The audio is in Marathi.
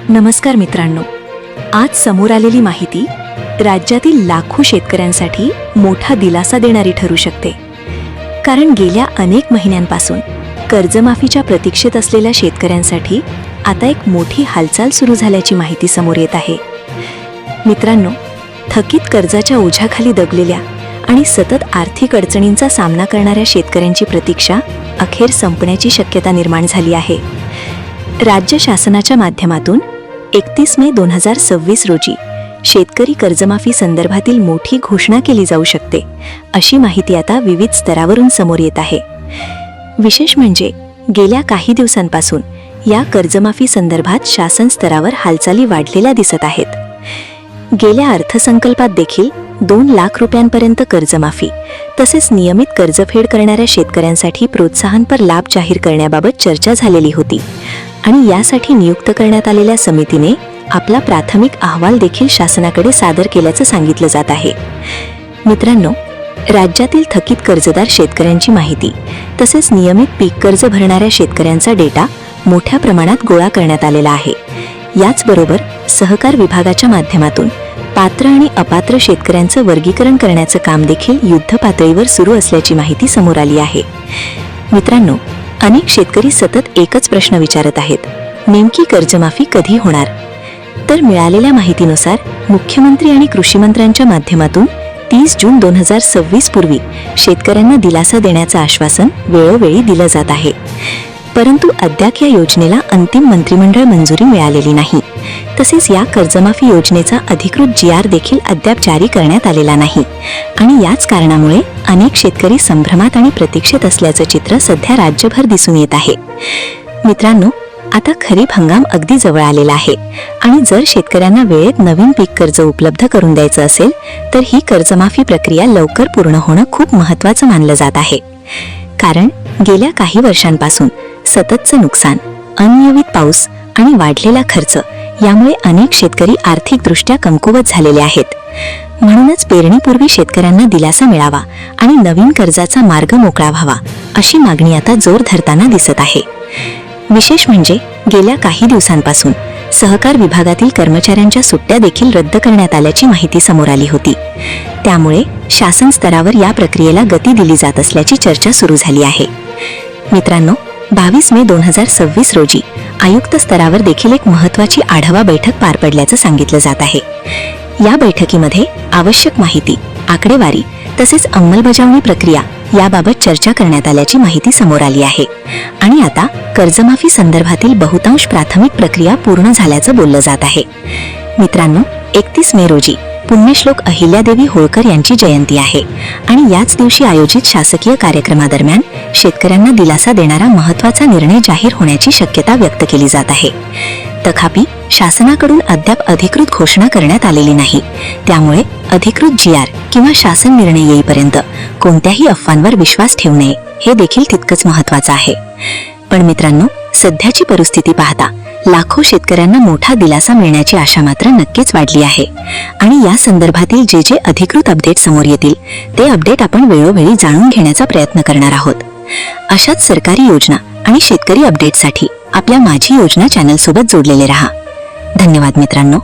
नमस्कार मित्रांनो, आज समोर आलेली माहिती राज्यातील लाखो शेतकऱ्यांसाठी मोठा दिलासा देणारी ठरू शकते. कारण गेल्या अनेक महिन्यांपासून कर्जमाफीच्या प्रतीक्षेत असलेल्या शेतकऱ्यांसाठी आता एक मोठी हालचाल सुरू झाल्याची माहिती समोर येत आहे. मित्रांनो, थकीत कर्जाच्या ओझ्याखाली दबलेल्या आणि सतत आर्थिक अडचणींचा सामना करणाऱ्या शेतकऱ्यांची प्रतीक्षा अखेर संपण्याची शक्यता निर्माण झाली आहे. राज्य शासनाच्या माध्यमातून 31 मे 2026 रोजी शेतकरी कर्जमाफी संदर्भातील मोठी घोषणा केली जाऊ शकते, अशी माहिती आता विविध स्तरावरून समोर येत आहे. विशेष म्हणजे गेल्या काही दिवसांपासून या कर्जमाफी संदर्भात शासन स्तरावर हालचाली वाढलेल्या दिसत आहेत. गेल्या अर्थसंकल्पात देखील 2 लाख रुपयांपर्यंत कर्जमाफी तसेच नियमित कर्जफेड करणाऱ्या शेतकऱ्यांसाठी प्रोत्साहनपर लाभ जाहीर करण्याबाबत चर्चा झालेली होती आणि यासाठी नियुक्त करण्यात आलेल्या समितीने आपला प्राथमिक अहवाल देखील शासनाकडे सादर केल्याचं सांगितलं जात आहे. मित्रांनो, राज्यातील थकीत कर्जदार शेतकऱ्यांची माहिती तसेच नियमित पीक कर्ज भरणाऱ्या शेतकऱ्यांचा डेटा मोठ्या प्रमाणात गोळा करण्यात आलेला आहे. याचबरोबर सहकार विभागाच्या माध्यमातून पात्र आणि अपात्र शेतकऱ्यांचं वर्गीकरण करण्याचं काम देखील युद्ध पातळीवर सुरू असल्याची माहिती समोर आली आहे. मित्रांनो, अनेक शेतकरी सतत एकच प्रश्न विचारत आहेत, नेमकी कर्जमाफी कधी होणार? तर मिळालेल्या माहितीनुसार मुख्यमंत्री आणि कृषी मंत्र्यांच्या माध्यमातून 30 जून 2026 पूर्वी शेतकऱ्यांना दिलासा देण्याचं आश्वासन वेळोवेळी दिलं जात आहे. परंतु अद्याप या योजनेला अंतिम मंत्रिमंडळ मंजुरी मिळालेली नाही. तसेच या कर्जमाफी योजनेचा अधिकृत GR देखील अद्याप जारी करण्यात आलेला नाही आणि याच कारणामुळे अनेक शेतकरी संभ्रमात आणि प्रतीक्षेत असल्याचं चित्र सध्या राज्यभर दिसून येत आहे. मित्रांनो, आता खरीप हंगाम अगदी जवळ आलेला आहे आणि जर शेतकऱ्यांना वेळेत नवीन पीक कर्ज उपलब्ध करून द्यायचं असेल तर ही कर्जमाफी प्रक्रिया लवकर पूर्ण होणं खूप महत्त्वाचं मानलं जात आहे. कारण गेल्या काही वर्षांपासून सततचं नुकसान, अनियमित पाऊस आणि वाढलेला खर्च यामुळे अनेक शेतकरी आर्थिकदृष्ट्या कमकुवत झालेले आहेत. म्हणूनच पेरणीपूर्वी शेतकऱ्यांना दिलासा मिळावा आणि नवीन कर्जाचा मार्ग मोकळा व्हावा, अशी मागणी आता जोर धरताना दिसत आहे. विशेष म्हणजे गेल्या काही दिवसांपासून सहकार विभागातील कर्मचाऱ्यांच्या सुट्ट्या देखील रद्द करण्यात आल्याची माहिती समोर आली होती. त्यामुळे शासन स्तरावर या प्रक्रियेला गती दिली जात असल्याची चर्चा सुरू झाली आहे. मित्रांनो, 22 मे 2026 रोजी आयुक्त स्तरावर देखील एक महत्त्वाची आढावा बैठक पार पडल्याचं सांगितलं जात आहे. या बैठकीमध्ये आवश्यक माहिती, आकडेवारी तसेच अंमलबजावणी प्रक्रिया याबाबत चर्चा करण्यात आल्याची माहिती समोर आली आहे आणि आता कर्जमाफी संदर्भातील बहुतांश प्राथमिक प्रक्रिया पूर्ण झाल्याचं बोललं जात आहे. मित्रांनो, 31 मे रोजी पुण्यश्लोक अहिल्यादेवी होळकर यांची जयंती आहे आणि याच दिवशी आयोजित शासकीय कार्यक्रमादरम्यान शेतकऱ्यांना दिलासा देणारा महत्त्वाचा निर्णय जाहीर होण्याची शक्यता व्यक्त केली जात आहे. तथापि शासनाकडून अद्याप अधिकृत घोषणा करण्यात आलेली नाही. त्यामुळे अधिकृत GR किंवा शासन निर्णय येईपर्यंत कोणत्याही अफवांवर विश्वास ठेवू नये, हे देखील तितकंच महत्त्वाचं आहे. पण मित्रांनो, सध्याची परिस्थिती पाहता लाखो शेतकऱ्यांना मोठा दिलासा मिळण्याची आशा मात्र नक्कीच वाढली आहे आणि या संदर्भातील जे अधिकृत अपडेट समोर येतील ते अपडेट आपण वेळोवेळी जाणून घेण्याचा प्रयत्न करणार आहोत. अशाच सरकारी योजना आणि शेतकरी अपडेटसाठी आपल्या माझी योजना चॅनल सोबत जोडलेले रहा. धन्यवाद मित्रांनो.